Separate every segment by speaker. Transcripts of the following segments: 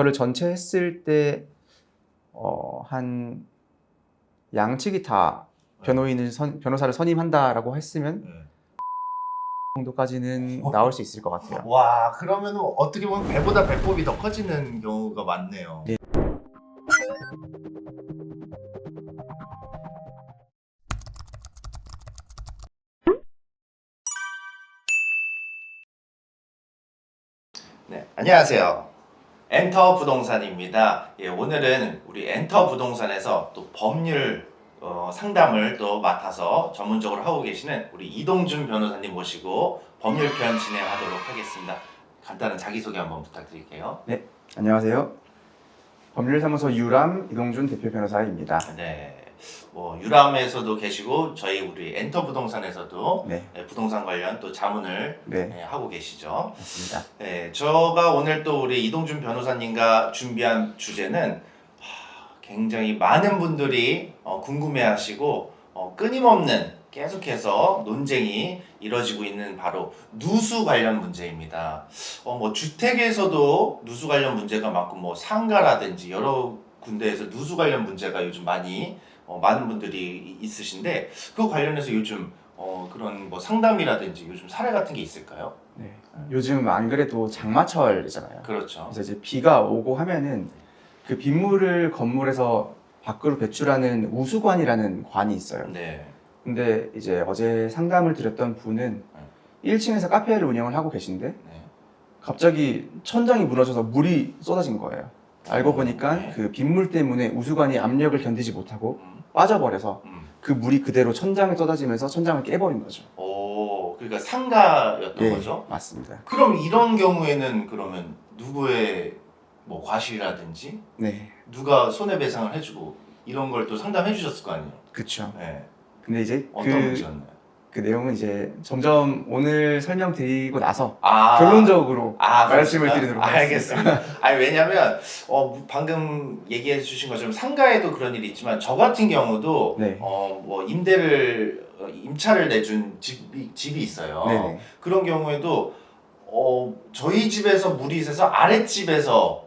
Speaker 1: 이거를 전체 했을 때 한 양측이 다 변호사를 선임한다라고 했으면 정도까지는 나올 수 있을 것 같아요.
Speaker 2: 와, 그러면 어떻게 보면 배보다 배꼽이 더 커지는 경우가 많네요.
Speaker 1: 네.
Speaker 2: 네, 안녕하세요. 엔터 부동산입니다. 예, 오늘은 우리 엔터 부동산에서 또 법률 상담을 또 맡아서 전문적으로 하고 계시는 우리 이동준 변호사님 모시고 법률 편 진행하도록 하겠습니다. 간단한 자기소개 한번 부탁드릴게요.
Speaker 1: 네, 안녕하세요. 법률사무소 유람 이동준 대표 변호사입니다.
Speaker 2: 네, 뭐 유람에서도 계시고 저희 우리 엔터 부동산에서도
Speaker 1: 네,
Speaker 2: 부동산 관련 또 자문을
Speaker 1: 네,
Speaker 2: 하고 계시죠.
Speaker 1: 맞습니다.
Speaker 2: 네, 제가 오늘 또 우리 이동준 변호사님과 준비한 주제는 굉장히 많은 분들이 궁금해하시고 끊임없는 계속해서 논쟁이 이뤄지고 있는 바로 누수 관련 문제입니다. 뭐 주택에서도 누수 관련 문제가 많고 뭐 상가라든지 여러 군데에서 누수 관련 문제가 요즘 많이 많은 분들이 있으신데 그 관련해서 요즘 그런 뭐 상담이라든지 요즘 사례 같은 게 있을까요?
Speaker 1: 네, 요즘 안 그래도 장마철이잖아요.
Speaker 2: 그렇죠.
Speaker 1: 그래서 이제 비가 오고 하면은 그 빗물을 건물에서 밖으로 배출하는 우수관이라는 관이 있어요.
Speaker 2: 네.
Speaker 1: 근데 이제 어제 상담을 드렸던 분은 1층에서 카페를 운영을 하고 계신데
Speaker 2: 네.
Speaker 1: 갑자기 천장이 무너져서 물이 쏟아진 거예요. 알고 보니까
Speaker 2: 네.
Speaker 1: 그 빗물 때문에 우수관이 압력을 견디지 못하고
Speaker 2: 음.
Speaker 1: 빠져버려서
Speaker 2: 음.
Speaker 1: 그 물이 그대로 천장에 쏟아지면서 천장을 깨버린 거죠.
Speaker 2: 오, 그러니까 상가였던
Speaker 1: 예,
Speaker 2: 거죠?
Speaker 1: 맞습니다.
Speaker 2: 그럼 이런 경우에는 그러면 누구의 뭐 과실이라든지
Speaker 1: 네,
Speaker 2: 누가 손해배상을 해주고 이런 걸 또 상담해 주셨을 거 아니에요?
Speaker 1: 그쵸.
Speaker 2: 네.
Speaker 1: 근데 이제
Speaker 2: 어떤 문제였나요?
Speaker 1: 그 내용은 이제 점점 오늘 설명드리고 나서
Speaker 2: 아,
Speaker 1: 결론적으로 말씀을
Speaker 2: 그렇습니까?
Speaker 1: 드리도록 하겠습니다.
Speaker 2: 알겠습니다. 아니 왜냐면 방금 얘기해 주신 것처럼 상가에도 그런 일이 있지만 저 같은 경우도
Speaker 1: 네.
Speaker 2: 뭐 임차를 내준 집이 있어요.
Speaker 1: 네네.
Speaker 2: 그런 경우에도 저희 집에서 물이 새서 아랫집에서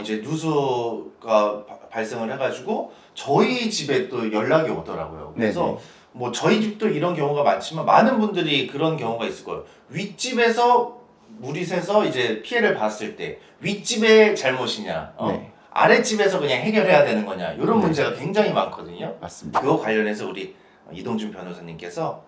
Speaker 2: 이제 누수가 발생을 해가지고 저희 집에 또 연락이 오더라고요. 그래서
Speaker 1: 네네.
Speaker 2: 뭐 저희 집도 이런 경우가 많지만 많은 분들이 그런 경우가 있을 거예요. 윗집에서 물이 새서 이제 피해를 봤을 때 윗집의 잘못이냐,
Speaker 1: 네.
Speaker 2: 아랫집에서 그냥 해결해야 되는 거냐 이런
Speaker 1: 네.
Speaker 2: 문제가 굉장히 많거든요.
Speaker 1: 맞습니다.
Speaker 2: 그거 관련해서 우리 이동준 변호사님께서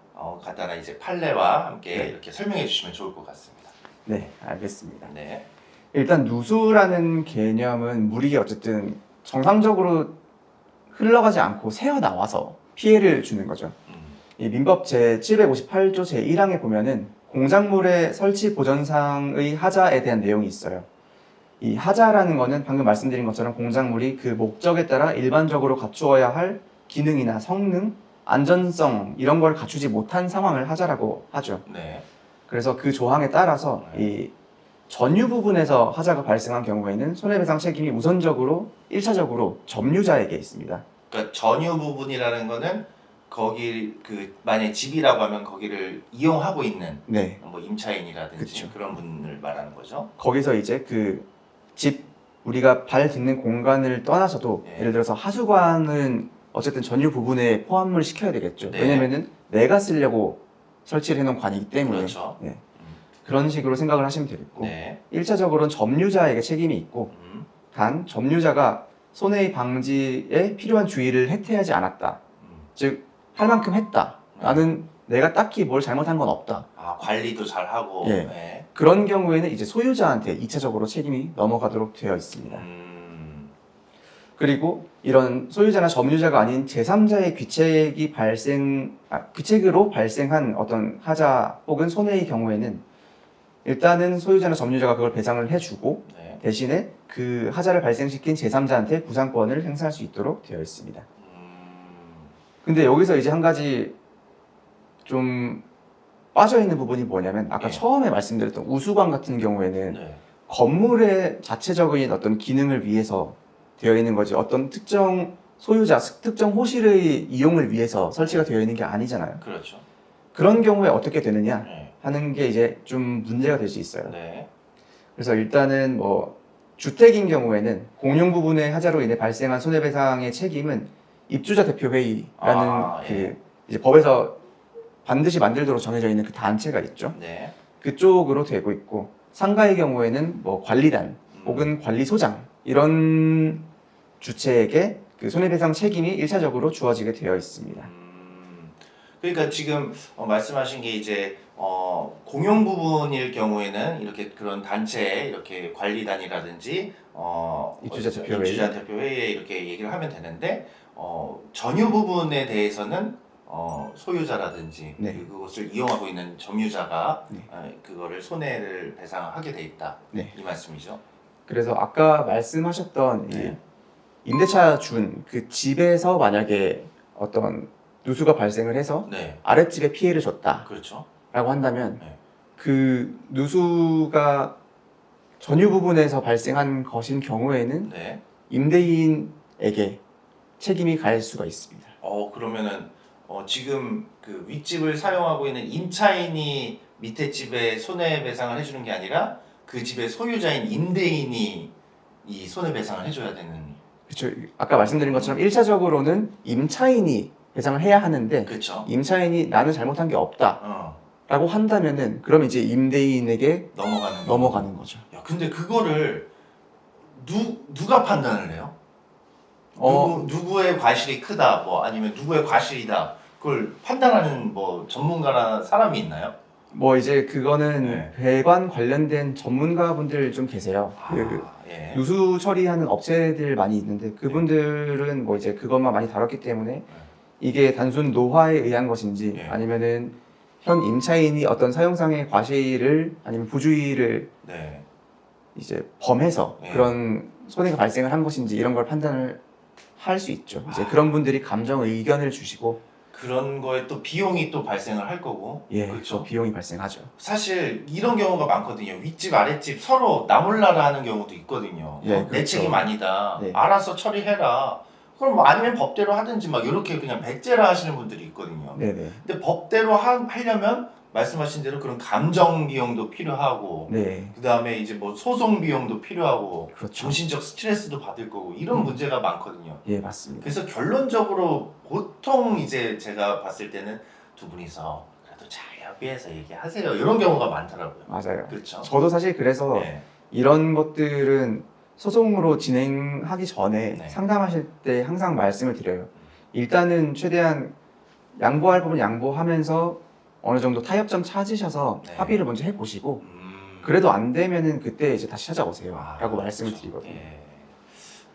Speaker 2: 간단한 이제 판례와 함께
Speaker 1: 네.
Speaker 2: 이렇게 설명해 주시면 좋을 것 같습니다.
Speaker 1: 네, 알겠습니다.
Speaker 2: 네.
Speaker 1: 일단 누수라는 개념은 물이 어쨌든 정상적으로 흘러가지 않고 새어 나와서 피해를 주는 거죠. 이 민법 제 758조 제 1항에 보면은 공작물의 설치 보전상의 하자에 대한 내용이 있어요. 이 하자라는 거는 방금 말씀드린 것처럼 공작물이 그 목적에 따라 일반적으로 갖추어야 할 기능이나 성능, 안전성 이런 걸 갖추지 못한 상황을 하자라고 하죠.
Speaker 2: 네.
Speaker 1: 그래서 그 조항에 따라서 이 전유 부분에서 하자가 발생한 경우에는 손해배상 책임이 우선적으로 1차적으로 점유자에게 있습니다.
Speaker 2: 그러니까 전유 부분이라는 거는 거기 만약 집이라고 하면 거기를 이용하고 있는
Speaker 1: 네.
Speaker 2: 뭐 임차인이라든지
Speaker 1: 그쵸.
Speaker 2: 그런 분을 말하는 거죠.
Speaker 1: 거기서 이제 그 집 우리가 발 딛는 공간을 떠나서도
Speaker 2: 네.
Speaker 1: 예를 들어서 하수관은 어쨌든 전유 부분에 포함을 시켜야 되겠죠.
Speaker 2: 네.
Speaker 1: 왜냐면은 내가 쓰려고 설치를 해놓은 관이기 때문에
Speaker 2: 그렇죠.
Speaker 1: 네. 그런 식으로 생각을 하시면 되겠고
Speaker 2: 네.
Speaker 1: 1차적으로는 점유자에게 책임이 있고 단 점유자가 손해 방지에 필요한 주의를 해태하지 않았다. 즉 할 만큼 했다. 나는 내가 딱히 뭘 잘못한 건 없다.
Speaker 2: 관리도 잘 하고.
Speaker 1: 예.
Speaker 2: 네.
Speaker 1: 그런 경우에는 이제 소유자한테 2차적으로 책임이 넘어가도록 되어 있습니다. 그리고 이런 소유자나 점유자가 아닌 제3자의 귀책으로 발생한 어떤 하자 혹은 손해의 경우에는 일단은 소유자나 점유자가 그걸 배상을 해주고
Speaker 2: 네.
Speaker 1: 대신에 그 하자를 발생시킨 제3자한테 구상권을 행사할 수 있도록 되어 있습니다. 근데 여기서 이제 한 가지 좀 빠져있는 부분이 뭐냐면 아까
Speaker 2: 네.
Speaker 1: 처음에 말씀드렸던 우수관 같은 경우에는
Speaker 2: 네.
Speaker 1: 건물의 자체적인 어떤 기능을 위해서 되어 있는 거지 어떤 특정 소유자, 특정 호실의 이용을 위해서 설치가 되어 있는 게 아니잖아요.
Speaker 2: 그렇죠.
Speaker 1: 그런 경우에 어떻게 되느냐
Speaker 2: 네.
Speaker 1: 하는 게 이제 좀 문제가 될 수 있어요.
Speaker 2: 네.
Speaker 1: 그래서 일단은 뭐 주택인 경우에는 공용 부분의 하자로 인해 발생한 손해배상의 책임은 입주자 대표회의라는
Speaker 2: 예.
Speaker 1: 이제 법에서 반드시 만들도록 정해져 있는 그 단체가 있죠.
Speaker 2: 네.
Speaker 1: 그쪽으로 되고 있고, 상가의 경우에는 뭐 관리단 혹은 관리소장 이런 주체에게 그 손해배상 책임이 1차적으로 주어지게 되어 있습니다.
Speaker 2: 그러니까 지금 말씀하신 게 이제 공용 부분일 경우에는 이렇게 그런 단체에 이렇게 관리단이라든지
Speaker 1: 입주자 대표회의.
Speaker 2: 입주자 대표회의에 이렇게 얘기를 하면 되는데 전유 부분에 대해서는 소유자라든지
Speaker 1: 네.
Speaker 2: 그것을 이용하고 있는 점유자가
Speaker 1: 네.
Speaker 2: 그거를 손해를 배상하게 돼 있다.
Speaker 1: 네.
Speaker 2: 이 말씀이죠.
Speaker 1: 그래서 아까 말씀하셨던
Speaker 2: 네.
Speaker 1: 이 임대차 준 그 집에서 만약에 어떤 누수가 발생을 해서
Speaker 2: 네.
Speaker 1: 아랫집에 피해를 줬다라고
Speaker 2: 그렇죠.
Speaker 1: 한다면
Speaker 2: 네.
Speaker 1: 그 누수가 전유 부분에서 발생한 것인 경우에는
Speaker 2: 네.
Speaker 1: 임대인에게 책임이 갈 수가 있습니다.
Speaker 2: 그러면은 지금 그 윗집을 사용하고 있는 임차인이 밑에 집에 손해배상을 해주는 게 아니라 그 집의 소유자인 임대인이 이 손해배상을 해줘야 되는.
Speaker 1: 그렇죠. 아까 말씀드린 것처럼 1차적으로는 임차인이 배상을 해야 하는데
Speaker 2: 그렇죠.
Speaker 1: 임차인이 나는 잘못한 게 없다라고 한다면은 그럼 이제 임대인에게 넘어가는 거죠.
Speaker 2: 야, 근데 그거를 누가 판단을 해요? 누구의 과실이 크다, 뭐 아니면 누구의 과실이다, 그걸 판단하는 뭐 전문가나 사람이 있나요?
Speaker 1: 뭐 이제 그거는
Speaker 2: 네.
Speaker 1: 배관 관련된 전문가분들 좀 계세요.
Speaker 2: 예.
Speaker 1: 누수 처리하는 업체들 많이 있는데 그분들은 뭐 이제 그것만 많이 다뤘기 때문에 이게 단순 노화에 의한 것인지
Speaker 2: 예.
Speaker 1: 아니면은 현 임차인이 어떤 사용상의 과실을 아니면 부주의를
Speaker 2: 네.
Speaker 1: 이제 범해서
Speaker 2: 예.
Speaker 1: 그런 손해가 발생을 한 것인지 이런 걸 판단을 할 수 있죠. 이제 그런 분들이 감정 의견을 주시고
Speaker 2: 그런 거에 또 비용이 또 발생을 할 거고.
Speaker 1: 예,
Speaker 2: 그렇죠.
Speaker 1: 또 비용이 발생하죠.
Speaker 2: 사실 이런 경우가 많거든요. 윗집 아랫집 서로 나몰라라 하는 경우도 있거든요.
Speaker 1: 예,
Speaker 2: 내
Speaker 1: 그렇죠.
Speaker 2: 책임 아니다.
Speaker 1: 네.
Speaker 2: 알아서 처리해라. 그럼 뭐 아니면 법대로 하든지 막 이렇게 그냥 백제라 하시는 분들이 있거든요.
Speaker 1: 네네.
Speaker 2: 근데 법대로 하려면 말씀하신 대로 그런 감정 비용도 필요하고,
Speaker 1: 네,
Speaker 2: 그 다음에 이제 뭐 소송 비용도 필요하고,
Speaker 1: 그렇죠.
Speaker 2: 정신적 스트레스도 받을 거고 이런 문제가 많거든요.
Speaker 1: 예, 맞습니다.
Speaker 2: 그래서 결론적으로 보통 이제 제가 봤을 때는 두 분이서 그래도 잘 협의해서 얘기하세요. 이런 경우가 많더라고요.
Speaker 1: 맞아요.
Speaker 2: 그렇죠.
Speaker 1: 저도 사실 그래서
Speaker 2: 네.
Speaker 1: 이런 것들은 소송으로 진행하기 전에
Speaker 2: 네.
Speaker 1: 상담하실 때 항상 말씀을 드려요. 일단은 최대한 양보할 부분 양보하면서 어느 정도 타협점 찾으셔서
Speaker 2: 네.
Speaker 1: 합의를 먼저 해보시고 그래도 안 되면은 그때 이제 다시 찾아오세요 라고 말씀을
Speaker 2: 그렇죠.
Speaker 1: 드리거든요.
Speaker 2: 예.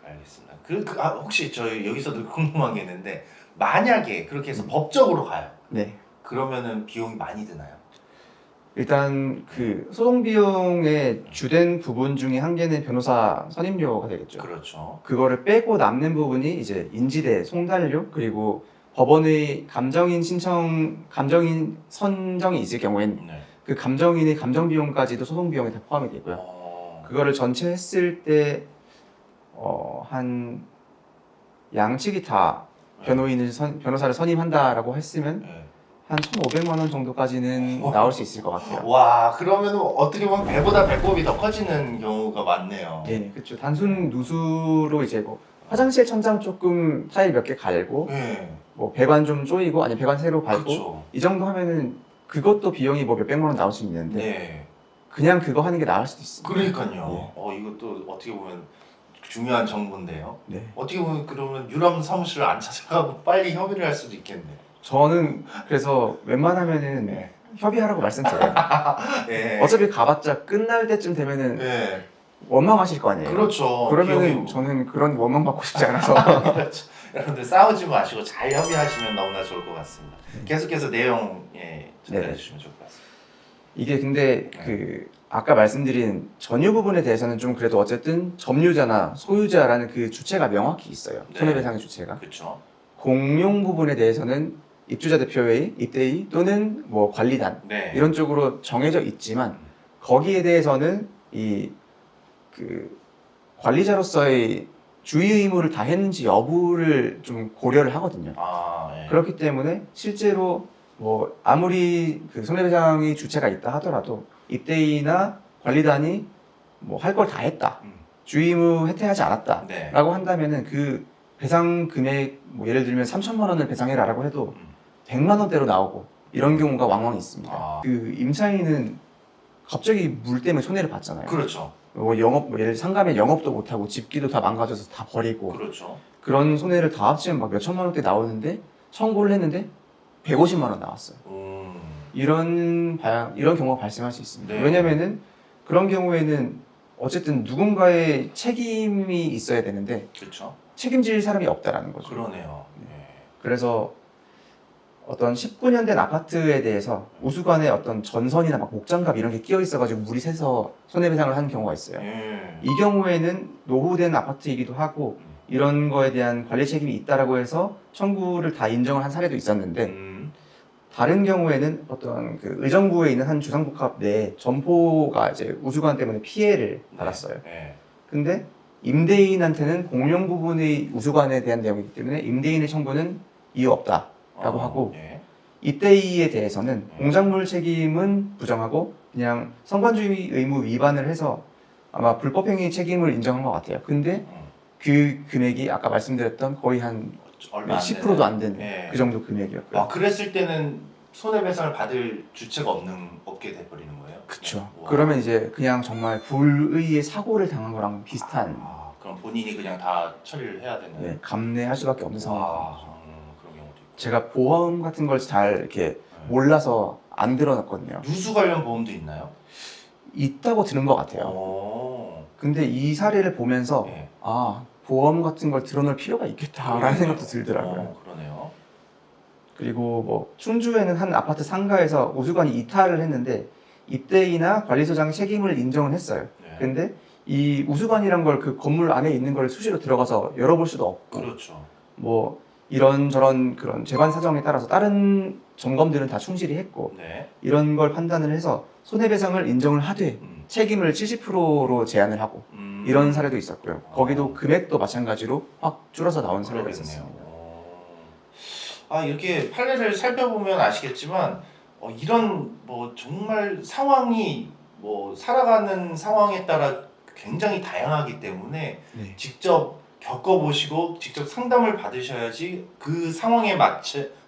Speaker 2: 알겠습니다. 혹시 저희 여기서도 궁금한 게 있는데, 만약에 그렇게 해서 법적으로 가요.
Speaker 1: 네.
Speaker 2: 그러면은 비용이 많이 드나요?
Speaker 1: 일단 그 소송 비용의 주된 부분 중에 한 개는 변호사 선임료가 되겠죠.
Speaker 2: 그렇죠.
Speaker 1: 그거를 빼고 남는 부분이 이제 인지대, 송달료, 그리고 법원의 감정인 선정이 있을 경우에는
Speaker 2: 네.
Speaker 1: 그 감정인의 감정 비용까지도 소송 비용에 다 포함이 되고요. 그거를 전체 했을 때 한 양측이 다 변호사를 선임한다라고 했으면
Speaker 2: 네.
Speaker 1: 한 1,500만 원 정도까지는 나올 수 있을 것 같아요.
Speaker 2: 와, 그러면 어떻게 보면 배보다 배꼽이 더 커지는 경우가 많네요.
Speaker 1: 네, 그렇죠. 단순 누수로 이제 뭐 화장실 천장 조금 타일 몇 개 갈고
Speaker 2: 네.
Speaker 1: 뭐 배관 좀 조이고 아니면 배관 새로 밟고
Speaker 2: 그렇죠.
Speaker 1: 이 정도 하면은 그것도 비용이 뭐 몇백만 원 나올 수 있는데
Speaker 2: 네.
Speaker 1: 그냥 그거 하는 게 나을 수도 있습니다.
Speaker 2: 그러니까요. 이것도 어떻게 보면 중요한 정보인데요.
Speaker 1: 네.
Speaker 2: 어떻게 보면 그러면 유람 사무실을 안 찾아가고 빨리 협의를 할 수도 있겠네.
Speaker 1: 저는 그래서 웬만하면은
Speaker 2: 네.
Speaker 1: 협의하라고 말씀드려요.
Speaker 2: 네.
Speaker 1: 어차피 가봤자 끝날 때쯤 되면은
Speaker 2: 네.
Speaker 1: 원망하실 거 아니에요.
Speaker 2: 그렇죠.
Speaker 1: 그러면은
Speaker 2: 비용이-
Speaker 1: 저는 그런 원망 받고 싶지 않아서
Speaker 2: 그렇죠. 여러분들 싸우지 마시고 잘 협의하시면 너무나 좋을 것 같습니다. 계속해서 내용 전달해
Speaker 1: 네.
Speaker 2: 주시면 좋을 것 같습니다.
Speaker 1: 이게 근데 그 아까 말씀드린 전유 부분에 대해서는 좀 그래도 어쨌든 점유자나 소유자라는 그 주체가 명확히 있어요.
Speaker 2: 네.
Speaker 1: 손해배상의 주체가.
Speaker 2: 그렇죠.
Speaker 1: 공용 부분에 대해서는 입주자 대표회의, 입대의 또는 뭐 관리단
Speaker 2: 네.
Speaker 1: 이런 쪽으로 정해져 있지만 거기에 대해서는 이 그 관리자로서의 주의 의무를 다했는지 여부를 좀 고려를 하거든요.
Speaker 2: 예.
Speaker 1: 그렇기 때문에 실제로 뭐 아무리 그 손해배상의 주체가 있다 하더라도 입대인이나 관리단이 뭐 할 걸 다 했다. 주의무 해태하지 않았다라고
Speaker 2: 네.
Speaker 1: 한다면은 그 배상 금액 뭐 예를 들면 3천만 원을 배상해라라고 해도
Speaker 2: 음.
Speaker 1: 100만 원대로 나오고 이런 경우가 왕왕 있습니다.
Speaker 2: 아.
Speaker 1: 그 임차인은 갑자기 물 때문에 손해를 봤잖아요.
Speaker 2: 그렇죠.
Speaker 1: 뭐 영업 뭐 예를 들어 상가면 영업도 못 하고 집기도 다 망가져서 다 버리고
Speaker 2: 그렇죠.
Speaker 1: 그런 손해를 다 합치면 막 몇천만 원대 나오는데 청구를 했는데 150만 원 나왔어요. 이런 경우가 발생할 수 있습니다.
Speaker 2: 네.
Speaker 1: 왜냐면은 그런 경우에는 어쨌든 누군가의 책임이 있어야 되는데
Speaker 2: 그렇죠.
Speaker 1: 책임질 사람이 없다라는 거죠.
Speaker 2: 그러네요. 네.
Speaker 1: 그래서 어떤 19년 된 아파트에 대해서 우수관에 어떤 전선이나 막 목장갑 이런 게 끼어 있어가지고 물이 새서 손해배상을 하는 경우가 있어요. 이 경우에는 노후된 아파트이기도 하고 이런 거에 대한 관리 책임이 있다라고 해서 청구를 다 인정을 한 사례도 있었는데 다른 경우에는 어떤 그 의정부에 있는 한 주상복합 내에 점포가 이제 우수관 때문에 피해를 받았어요.
Speaker 2: 네.
Speaker 1: 근데 임대인한테는 공용 부분의 우수관에 대한 내용이기 때문에 임대인의 청구는 이유 없다라고 하고
Speaker 2: 네.
Speaker 1: 이때에 대해서는 공작물 책임은 부정하고 그냥 성관주의 의무 위반을 해서 아마 불법행위 책임을 인정한 것 같아요. 근데 그 금액이 아까 말씀드렸던 거의 한
Speaker 2: 얼마 안
Speaker 1: 10%도 안 되는
Speaker 2: 네.
Speaker 1: 그 정도 금액이었고요.
Speaker 2: 아, 그랬을 때는 손해배상을 받을 주체가 없게 돼버리는 거예요?
Speaker 1: 그쵸.
Speaker 2: 와.
Speaker 1: 그러면 이제 그냥 정말 불의의 사고를 당한 거랑 비슷한
Speaker 2: 그럼 본인이 그냥 다 처리를 해야 되는.
Speaker 1: 예, 감내할 수밖에 없는 상황인
Speaker 2: 와,
Speaker 1: 거죠.
Speaker 2: 그런 경우도 있고.
Speaker 1: 제가 보험 같은 걸 잘 이렇게 몰라서 안 들어놨거든요.
Speaker 2: 누수 관련 보험도 있나요?
Speaker 1: 있다고 들은 것 같아요.
Speaker 2: 오.
Speaker 1: 근데 이 사례를 보면서
Speaker 2: 네.
Speaker 1: 아 보험 같은 걸 들어놓을 필요가 있겠다라는 생각도 들더라고요.
Speaker 2: 그러네요.
Speaker 1: 그리고 뭐 충주에는 한 아파트 상가에서 우수관이 이탈을 했는데 입대인이나 관리소장 책임을 인정을 했어요.
Speaker 2: 네.
Speaker 1: 근데 이 우수관이란 걸 그 건물 안에 있는 걸 수시로 들어가서 열어볼 수도 없고
Speaker 2: 그렇죠.
Speaker 1: 뭐 이런저런 그런 재반 사정에 따라서 다른 점검들은 다 충실히 했고
Speaker 2: 네.
Speaker 1: 이런 걸 판단을 해서 손해배상을 인정을 하되 책임을 70%로 제한을 하고 이런 사례도 있었고요. 거기도 금액도 마찬가지로 확 줄어서 나온 사례가
Speaker 2: 그러겠네요.
Speaker 1: 있었습니다.
Speaker 2: 이렇게 판례를 살펴보면 아시겠지만 이런 뭐 정말 상황이 뭐 살아가는 상황에 따라 굉장히 다양하기 때문에
Speaker 1: 네.
Speaker 2: 직접 겪어보시고 직접 상담을 받으셔야지 그 상황에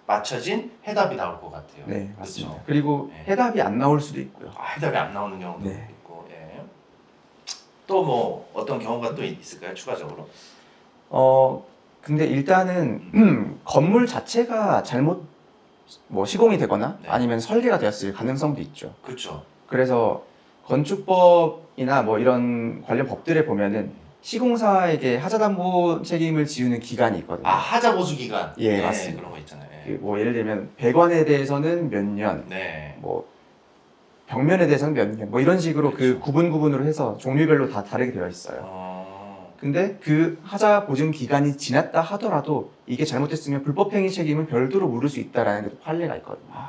Speaker 2: 맞춰진 해답이 나올 것 같아요.
Speaker 1: 네, 맞습니다.
Speaker 2: 그렇죠?
Speaker 1: 그리고
Speaker 2: 네.
Speaker 1: 해답이 안 나올 수도 있고요.
Speaker 2: 해답이 안 나오는 경우도
Speaker 1: 네.
Speaker 2: 있고. 예. 또 뭐 어떤 경우가 또 있을까요? 추가적으로?
Speaker 1: 근데 일단은 건물 자체가 잘못 뭐 시공이 되거나
Speaker 2: 네.
Speaker 1: 아니면 설계가 되었을 가능성도 있죠.
Speaker 2: 그렇죠.
Speaker 1: 그래서 건축법이나 뭐 이런 관련 법들에 보면은 시공사에게 하자담보 책임을 지우는 기간이 있거든요.
Speaker 2: 하자 보수 기간.
Speaker 1: 예, 맞습니다.
Speaker 2: 그런 거 있잖아요.
Speaker 1: 그 뭐 예를 들면 배관에 대해서는 몇 년,
Speaker 2: 네.
Speaker 1: 뭐 벽면에 대해서는 몇 년, 뭐 이런 식으로
Speaker 2: 그렇죠.
Speaker 1: 그 구분으로 해서 종류별로 다 다르게 되어 있어요. 근데 그 하자 보증 기간이 지났다 하더라도 이게 잘못됐으면 불법행위 책임은 별도로 물을 수 있다라는 게 판례가 있거든요.
Speaker 2: 그런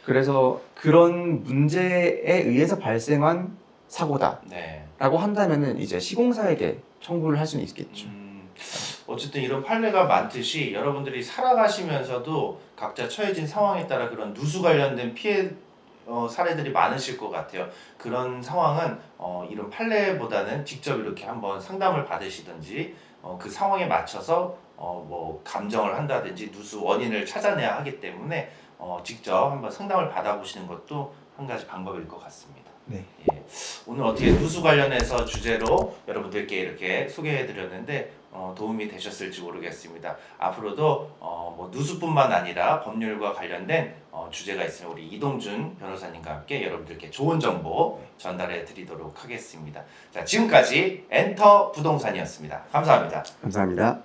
Speaker 1: 그래서 그런 문제에 의해서 발생한 사고다라고
Speaker 2: 네.
Speaker 1: 한다면은 이제 시공사에게 청구를 할 수는 있겠죠.
Speaker 2: 어쨌든 이런 판례가 많듯이 여러분들이 살아가시면서도 각자 처해진 상황에 따라 그런 누수 관련된 피해 사례들이 많으실 것 같아요. 그런 상황은 이런 판례보다는 직접 이렇게 한번 상담을 받으시든지 그 상황에 맞춰서 뭐 감정을 한다든지 누수 원인을 찾아내야 하기 때문에 직접 한번 상담을 받아보시는 것도 한 가지 방법일 것 같습니다.
Speaker 1: 네.
Speaker 2: 예. 오늘 어떻게 누수 관련해서 주제로 여러분들께 이렇게 소개해드렸는데 도움이 되셨을지 모르겠습니다. 앞으로도 뭐 누수뿐만 아니라 법률과 관련된 주제가 있으면 우리 이동준 변호사님과 함께 여러분들께 좋은 정보 전달해 드리도록 하겠습니다. 자, 지금까지 엔터 부동산이었습니다. 감사합니다.
Speaker 1: 감사합니다.